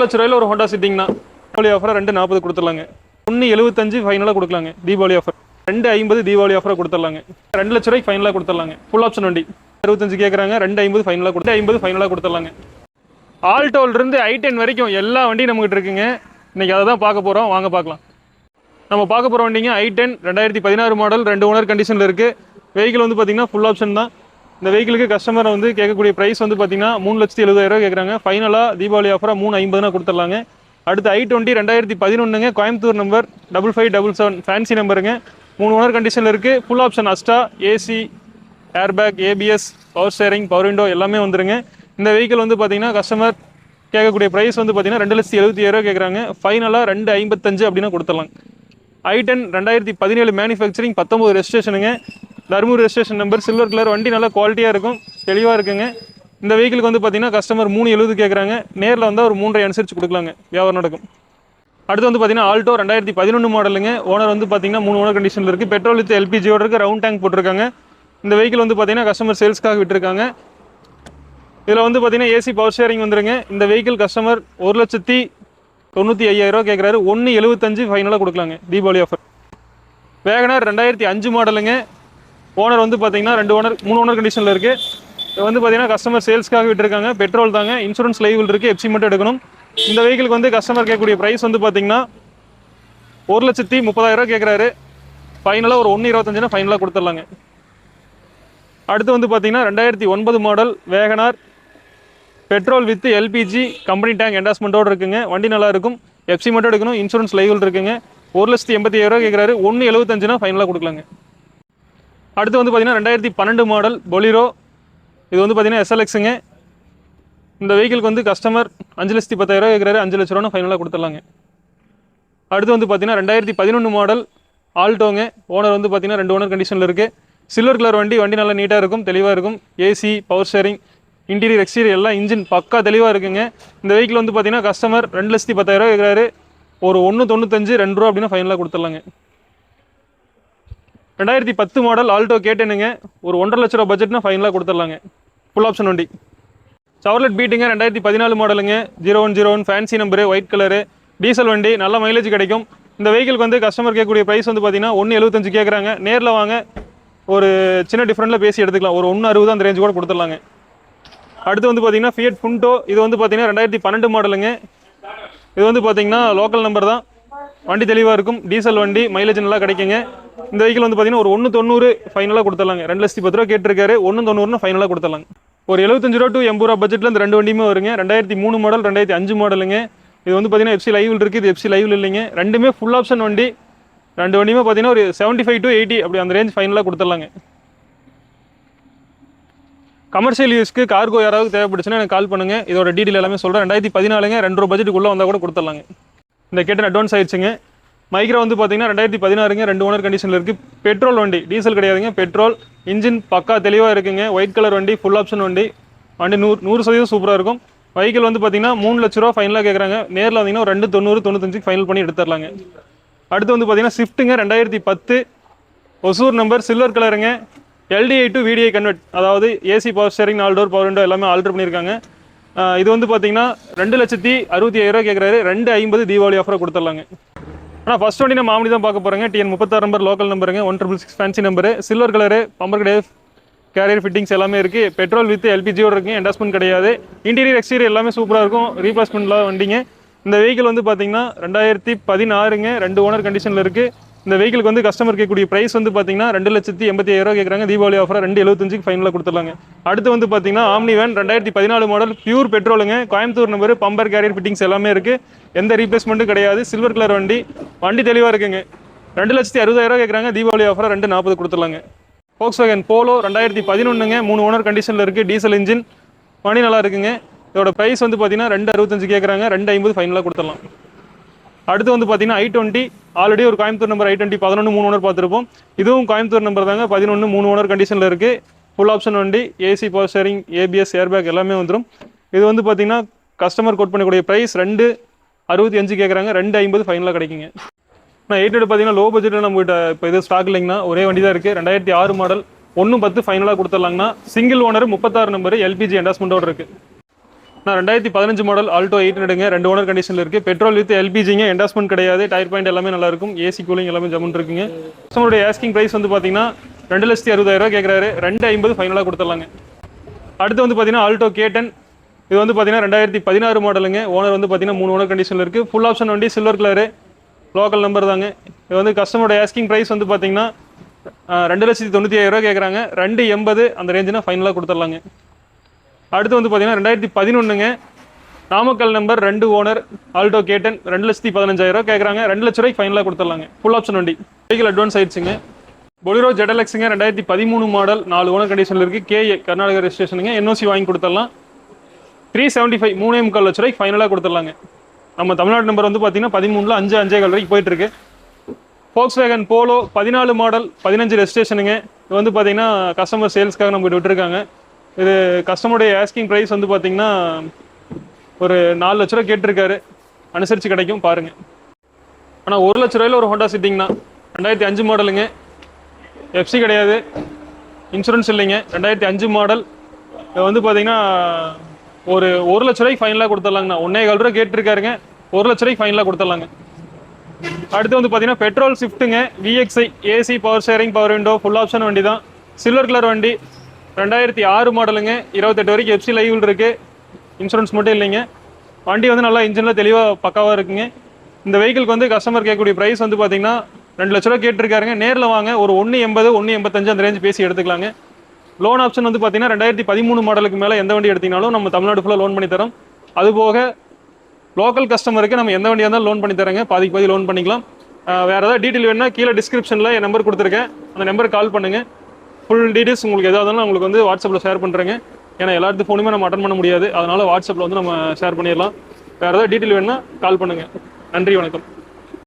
லட்ச ரூபாயில ஒரு ஹோண்டா சிட்டிங்னா தீபாவளி ஆஃபர் 240 கொடுத்துடலாங்க. 175 ஃபைனலாக கொடுக்கலாங்க தீபாவளி ஆஃபர். 250 தீபாவளி ஆஃபராக கொடுத்துடலாங்க. 2 லட்ச ரூபாய்க்கு ஃபைனலாக கொடுத்துடலாங்க. ஃபுல் ஆப்ஷன் வண்டி 65 கேட்குறாங்க. 250 ஃபைனலாக கொடுத்து 50 ஃபைனலாக கொடுத்துடலாங்க. ஆல்டோலிருந்து i10 வரைக்கும் எல்லா வண்டியும் நம்மகிட்ட இருக்குங்க. இன்னைக்கு அதை தான் பார்க்க போகிறோம், வாங்க பார்க்கலாம். நம்ம பார்க்க போகிற வண்டிங்க i10 2016 மாடல், 2 ஓனர் கண்டிஷனில் இருக்குது. வெஹிக்கிள் வந்து பார்த்தீங்கன்னா ஃபுல் ஆப்ஷன் தான். இந்த வெஹிக்கிளுக்கு கஸ்டமர் வந்து கேட்கக்கூடிய ப்ரைஸ் வந்து பார்த்தீங்கன்னா 3,70,000 கேட்குறாங்க. ஃபைனலாக தீபாவளி ஆஃபராக 350 கொடுத்துடலாங்க. அடுத்து i20 2011 கோயம்புத்தூர் நம்பர் 5577 ஃபேன்சி நம்பருங்க. 3 ஓனர் கண்டிஷனில் இருக்குது. Full option Asta, AC, airbag, ABS, power steering, power window எல்லாமே வந்துருங்க. இந்த வெஹிக்கிள் வந்து பார்த்தீங்கன்னா கஸ்டமர் கேட்கக்கூடிய ப்ரைஸ் வந்து பார்த்தீங்கன்னா 2,70,000 கேட்குறாங்க. ஃபைனலாக 255 அப்படின்னா கொடுத்துடலாம். i10 2017 மேனுஃபேக்சரிங், 19 ரெஜிஸ்ட்ரேஷனுங்க. Dharmapuri registration number, silver colour வண்டி, நல்லா குவாலிட்டியாக இருக்கும், தெளிவாக இருக்குங்க. இந்த வெஹிக்கிளுக்கு வந்து பார்த்தீங்கன்னா கஸ்டமர் 370 கேட்குறாங்க. நேரில் வந்தால் ஒரு 3.5 அனுசரித்து கொடுக்கலாங்க, வியாபாரம் நடக்கும். அடுத்து வந்து பார்த்தீங்கன்னா ஆல்டோ 2011 மாடலுங்க. ஓனர் வந்து பார்த்தீங்கன்னா 3 ஓனர் கண்டிஷனில் இருக்குது. பெட்ரோல் வித் எல்பிஜியோட இருக்குது. ரவுண்ட் டேங்க் போட்டிருக்காங்க. இந்த வெஹிக்கிள் வந்து பார்த்தீங்கன்னா கஸ்டமர் சேல்ஸ்க்காக விட்டுருக்காங்க. இதில் வந்து பார்த்தீங்கன்னா ஏசி, பவர் ஷேரிங் வந்துருங்க. இந்த வெஹிக்கிள் கஸ்டமர் 1,95,000 கேட்குறாரு. 1,75 ஃபைனலாக கொடுக்கலாங்க தீபாவளி ஆஃபர். வேகனார் 2005 மாடலுங்க. ஓனர் வந்து பார்த்தீங்கன்னா 3 ஓனர் கண்டிஷனில் இருக்குது. இது வந்து பார்த்தீங்கன்னா கஸ்டமர் சேல்ஸ்க்காக விட்டுருக்காங்க. பெட்ரோல் தாங்க, இன்சூரன்ஸ் லைவில் இருக்குது, எஃப்சி மட்டும் எடுக்கணும். இந்த வெஹிக்கிளுக்கு வந்து கஸ்டமர் கேட்கக்கூடிய ப்ரைஸ் வந்து பார்த்தீங்கன்னா 1,30,000 கேட்குறாரு. ஃபைனலாக ஒரு 1,25 ஃபைனலாக கொடுத்துடலாங்க. அடுத்து வந்து பார்த்தீங்கன்னா 2009 model WagonR, petrol with LPG, company tank என்டாஸ்மெண்ட்டோடு இருக்குங்க. வண்டி நல்லா இருக்கும், எஃப்சி மட்டும் எடுக்கணும், இன்சூரன்ஸ் லைவில் இருக்குங்க. 1,80,000 கேட்குறாரு. 1,75 ஃபைனலாக கொடுக்கலாங்க. அடுத்து வந்து பார்த்தீங்கன்னா 2012 மாடல் பொலிரோ. இது வந்து பார்த்தீங்கன்னா SLXங்க. இந்த வெஹிக்கிளுக்கு வந்து கஸ்டமர் 5,10,000 கேட்குறாரு. 5 லட்ச ரூபா ஃபைனலாக கொடுத்துடலாங்க. அடுத்து வந்து பார்த்தீங்கன்னா 2011 மாடல் ஆல்டோங்க. ஓனர் வந்து பார்த்தீங்கன்னா 2 ஓனர் கண்டிஷனில் இருக்குது. சில்வர் கலர் வண்டி, வண்டி நல்லா நீட்டாக இருக்கும், தெளிவாக இருக்கும். AC, power sharing, interior exterior எல்லாம் இன்ஜின் பக்கா தெளிவாக இருக்குங்க. இந்த வெஹிக்கிள் வந்து பார்த்தீங்கன்னா கஸ்டமர் 2,10,000 கேட்குறாரு. ஒரு 1,95 2 ரூபா அப்படின்னா ஃபைனலாக கொடுத்துடலாங்க. 2010 மாடல் ஆல்டோ கேட்டேனுங்க. ஒரு 1,50,000 லட்ச ரூபா பட்ஜெட்னா ஃபைனலாக கொடுத்துடலாங்க. ஃபுல் ஆப்ஷன் வண்டி. சவர்லெட் பீட்டுங்க. 2014 மாடலுங்க. 0101 fancy number, white colour, diesel வண்டி, நல்ல மைலேஜ் கிடைக்கும். இந்த வெஹிக்கிளுக்கு வந்து கஸ்டமர் கேட்கக்கூடிய ப்ரைஸ் வந்து பார்த்தீங்கன்னா 1,75 கேட்குறாங்க. நேரில் வாங்க, ஒரு சின்ன டிஃப்ரெண்ட்டில் பேசி எடுத்துக்கலாம். ஒரு 1,60 அந்த ரேஞ்சு கூட கொடுத்துடலாங்க. அடுத்து வந்து பார்த்தீங்கன்னா ஃபியட் புண்டோ. இது வந்து பார்த்தீங்கன்னா 2012 மாடலுங்க. இது வந்து பார்த்தீங்கன்னா லோக்கல் நம்பர் தான், வண்டி தெளிவாக இருக்கும், டீசல் வண்டி, மைலேஜ் நல்லா கிடைக்குங்க. இந்த வெஹிக்கிள் வந்து பார்த்தீங்கன்னா ஒரு 1,90 ஃபைனலாக கொடுத்துடலாங்க. 2,10,000 கேட்டிருக்காரு. 1,90 ஃபைனலாக கொடுத்துடலாங்க. ஒரு 75 ரூபா டு 80 ரூபா பட்ஜெட்டில் இந்த 2 வண்டியுமே வருங்க. 2003 மாடல், 2005 மாடலுங்க. இது வந்து பார்த்தீங்கன்னா எஃப்சி லைவில் இருக்குது, இது எஃப்சி லைவில் இல்லைங்க. ரெண்டுமே ஃபுல் ஆப்ஷன் வண்டி. 2 வண்டியுமே பார்த்தீங்கன்னா ஒரு 75 to 80 அப்படி அந்த ரேஞ்ச் ஃபைனலாக கொடுத்துடலாங்க. கமர்ஷியல் யூஸ்க்கு கார்கோ யாராவது தேவைப்படுச்சுன்னா எனக்கு கால் பண்ணுங்க, இதோட டீட்டெயில் எல்லாமே சொல்கிறேன். 2014ங்க, 2 ரூபா பட்ஜெட்டுக்குள்ளே வந்தால் கூட கொடுத்துடலாங்க. இந்த கேட்டன் அட்வான்ஸ் ஆயிடுச்சுங்க. மைக்ரா வந்து பார்த்தீங்கன்னா 2016ங்க, 2 ஓனர் கண்டிஷனில் இருக்குது. பெட்ரோல் வண்டி, டீசல் கிடையாதுங்க, பெட்ரோல். இன்ஜின் பக்கா தெளிவாக இருக்குங்க. ஒயிட் கலர் வண்டி, ஃபுல் ஆப்ஷன் வண்டி. வண்டி 100% சூப்பராக இருக்கும். வெஹிக்கிள் வந்து பார்த்தீங்கன்னா 3 லட்ச ரூபா ஃபைனலாக கேட்குறாங்க. நேரில் வந்தீங்கன்னா 2,90 95 ஃபைனல் பண்ணி எடுத்துடலாங்க. அடுத்து வந்து பார்த்தீங்கன்னா ஸ்விஃப்ட்டுங்க. 2010 ஒசூர் நம்பர், சில்வர் கலருங்க. LDI to VDI கன்வெர்ட், அதாவது AC, power steering, 4 door, power window எல்லாமே ஆல்டர் பண்ணியிருக்காங்க. இது வந்து பார்த்தீங்கன்னா 2,65,000 கேட்குறாரு. 250 தீபாவளி ஆஃபராக கொடுத்துடலாங்க. ஆனால் ஃபர்ஸ்ட் வண்டி நம்ம மாமடி தான் பார்க்க போகிறேங்க. TN 36 நம்பர், லோக்கல் நம்பருங்க. 166 fancy number, silver colour, bumper கிடையாது, கேரியர் ஃபிட்டிங்ஸ் எல்லாமே இருக்குது. பெட்ரோல் வித் எல்பிஜியோடு இருக்குங்க, என்டாஸ்மெண்ட் கிடையாது. இன்டீரியர் எக்ஸ்டீரியர் எல்லாமே சூப்பராக இருக்கும், ரீப்ளேஸ்மெண்ட்லாம் வண்டிங்க. இந்த வெஹிக்கிள் வந்து பார்த்தீங்கன்னா 2016ங்க, 2 ஓனர் கண்டிஷனில் இருக்குது. இந்த வெஹிக்கிளுக்கு வந்து கஸ்டமர் கேட்கக்கூடிய ப்ரைஸ் வந்து பார்த்தீங்கன்னா 2,80,000 கேட்குறாங்க. தீபாவளி ஆஃபராக 2,75 ஃபைனலாக கொடுத்துடலாங்க. அடுத்து வந்து பார்த்தீங்கன்னா ஆம்னி வேன், 2014 மாடல், பியூர் பெட்ரோலுங்க. Coimbatore number, bumper, carrier fittings எல்லாமே இருக்குது, எந்த ரீப்ளேஸ்மெண்ட்டும் கிடையாது. சில்வர் கலர் வண்டி, வண்டி தெளிவாக இருக்குங்க. 2,60,000 கேட்குறாங்க. தீபாவளி ஆஃபராக 2,40 கொடுத்துடலாங்க. ஃபோக்ஸ்வேகன் போலோ 2011ங்க, 3 ஓனர் கண்டிஷனில் இருக்குது, டீசல் இன்ஜின், வண்டி நல்லா இருக்குங்க. இதோட ப்ரைஸ் வந்து பார்த்தீங்கன்னா 2,65 கேட்குறாங்க. 2,50 ஃபைனலாக கொடுத்துடலாம். அடுத்து வந்து பார்த்தீங்கன்னா i20, ஆல்ரெடி ஒரு கோயம்புத்தூர் நம்பர் i20 11 3 ஓனர் பார்த்துருப்போம். இதுவும் கோயம்புத்தூர் நம்பர் தாங்க, 11 3 ஓனர் கண்டிஷனில் இருக்குது. ஃபுல் ஆப்ஷன் வண்டி, AC, power steering, ABS, airbag எல்லாமே வந்துடும். இது வந்து பார்த்தீங்கன்னா கஸ்டமர் கோட் பண்ணக்கூடிய ப்ரைஸ் 2,65 கேட்குறாங்க. 2,50 ஃபைனலாக கிடைக்குங்க. நான் 800 பார்த்தீங்கன்னா லோ பட்ஜெட்டில் நம்மகிட்ட இப்போ இது ஸ்டாக் இல்லைங்கண்ணா, ஒரே வண்டி தான் இருக்குது. 2006 மாடல், 1,10 ஃபைனலாக கொடுத்துடலாங்கண்ணா. சிங்கிள் ஓனர், 36 நம்பர், எல்பிஜி என்டாஸ்மெண்ட்டோடு இருக்குது. நான் 2015 மாடல் ஆல்டோ 800ங்க 2 ஓனர் கண்டிஷனில் இருக்குது. பெட்ரோல் வித் எல்பிஜிங்க, என்டாஸ்மெண்ட் கிடையாது, டயர் பாயிண்ட் எல்லாமே நல்லா இருக்கும், ஏசி கூலிங் எல்லாமே ஜம்முன் இருக்குங்க. கஸ்டமருடைய ஆஸ்கிங் ப்ரைஸ் வந்து பார்த்தீங்கன்னா 2,60,000 கேட்குறாரு. 2,50,000 ஃபைனலாக கொடுத்துடலாங்க. அடுத்து வந்து பார்த்தீங்கன்னா ஆல்டோ K10. இது வந்து பார்த்தீங்கன்னா 2016 மாடலுங்க. ஓனர் வந்து பார்த்தீங்கன்னா 3 ஓனர் கண்டிஷனில் இருக்குது. ஃபுல் ஆப்ஷன் வண்டி, சில்வர் கலரு, லோக்கல் நம்பர் தாங்க. இது வந்து கஸ்டமரோட ஆஸ்கிங் ப்ரைஸ் வந்து பார்த்தீங்கன்னா 2,95,000 கேட்குறாங்க. 2,80,000 அந்த ரேஞ்சுனா ஃபைனலாக கொடுத்துடலாங்க. அடுத்து வந்து பார்த்தீங்கன்னா 2011ங்க. Namakkal number, 2 owner, Alto K10, 2,15,000 கேட்குறாங்க. 2 லட்ச ரூபாய்க்கு ஃபைனலாக கொடுத்துடலாங்க. ஃபுல் ஆப்ஷன் வண்டி, வெஹிக்கிள் அட்வான்ஸ் ஆயிடுச்சுங்க. பொலிரோ ZLXங்க 2013 மாடல், 4 ஓனர் கண்டிஷனில் இருக்குது. KA கர்நாடகா ரெஜிஸ்ட்ரேஷனுங்க. NOC வாங்கி கொடுத்துடலாம். 375 3,45 லட்ச ரூபாய்க்கு ஃபைனலாக கொடுத்துடலாங்க. நம்ம தமிழ்நாடு நம்பர் வந்து பார்த்தீங்கன்னா 13ல் 5 5.15 வரைக்கும் போயிட்டு இருக்கு. Volkswagen Polo 14 model, 15 ரெஜிஸ்ட்ரேஷனுங்க. இது வந்து பார்த்தீங்கன்னா கஸ்டமர் சேல்ஸ்க்காக நம்ம விட்டுருக்காங்க. இது கஸ்டமருடைய ஆஸ்கிங் ப்ரைஸ் வந்து பார்த்தீங்கன்னா ஒரு 4 லட்ச ரூபா கேட்டிருக்காரு. அனுசரித்து கிடைக்கும் பாருங்க. ஆனால் 1 லட்ச ரூபாயில் ஒரு ஹோண்டா சிட்டிங்கண்ணா. 2005 மாடலுங்க. எஃப்சி கிடையாது, இன்சூரன்ஸ் இல்லைங்க. 2005 மாடல். இது வந்து பார்த்தீங்கன்னா ஒரு 1 லட்ச ரூபாய்க்கு ஃபைனலாக கொடுத்துடலாங்கண்ணா. 1,4 ரூபா கேட்டிருக்காருங்க. 1 லட்ச ரூபாய்க்கு ஃபைனலாக கொடுத்துடலாங்க. அடுத்து வந்து பார்த்தீங்கன்னா பெட்ரோல் ஸ்விஃப்ட்டுங்க. VXI, AC, power steering, power window, full option வண்டி தான். சில்வர் கலர் வண்டி. 2006 மாடலுங்க. 28 வரைக்கும் எஃப்சி லைவில் இருக்குது. இன்சூரன்ஸ் மட்டும் இல்லைங்க. வண்டி வந்து நல்லா இன்ஜினில் தெளிவாக பக்காவாக இருக்குங்க. இந்த வெஹிக்கிளுக்கு வந்து கஸ்டமர் கேட்கக்கூடிய ப்ரைஸ் வந்து பார்த்தீங்கன்னா 2 லட்ச ரூபா கேட்டிருக்காருங்க. நேரில் வாங்க ஒரு 1,80,000 1,85 அந்த ரேஞ்ச் பேசி எடுத்துக்கலாங்க. லோன் ஆப்ஷன் வந்து பார்த்தீங்கன்னா 2013 மாடலுக்கு மேலே எந்த வண்டி எடுத்தீங்கனாலும் நம்ம தமிழ்நாடு ஃபுல்லாக லோன் பண்ணி தரோம். அதுபோக லோக்கல் கஸ்டமருக்கு நம்ம எந்த வண்டியாக இருந்தாலும் லோன் பண்ணி தரேங்க. பாதிக்கு பாதி லோன் பண்ணிக்கலாம். வேறு ஏதாவது டீட்டெயில் வேணுன்னா கீழே டிஸ்கிரிப்ஷனில் என் நம்பர் கொடுத்துருக்கேன். அந்த நம்பருக்கு கால் பண்ணுங்கள். ஃபுல் டீட்டெயில்ஸ் உங்களுக்கு எதாவது இருந்தாலும் உங்களுக்கு வந்து வாட்ஸ்அப்பில் ஷேர் பண்ணுறேங்க. ஏன்னா எல்லாத்து ஃபோனுமே நம்ம அட்டன் பண்ண முடியாது. அதனால் வாட்ஸ்அப்பில் வந்து நம்ம ஷேர் பண்ணிடலாம். வேறு ஏதாவது டீட்டெயில் வேணுன்னா கால் பண்ணுங்கள். நன்றி, வணக்கம்.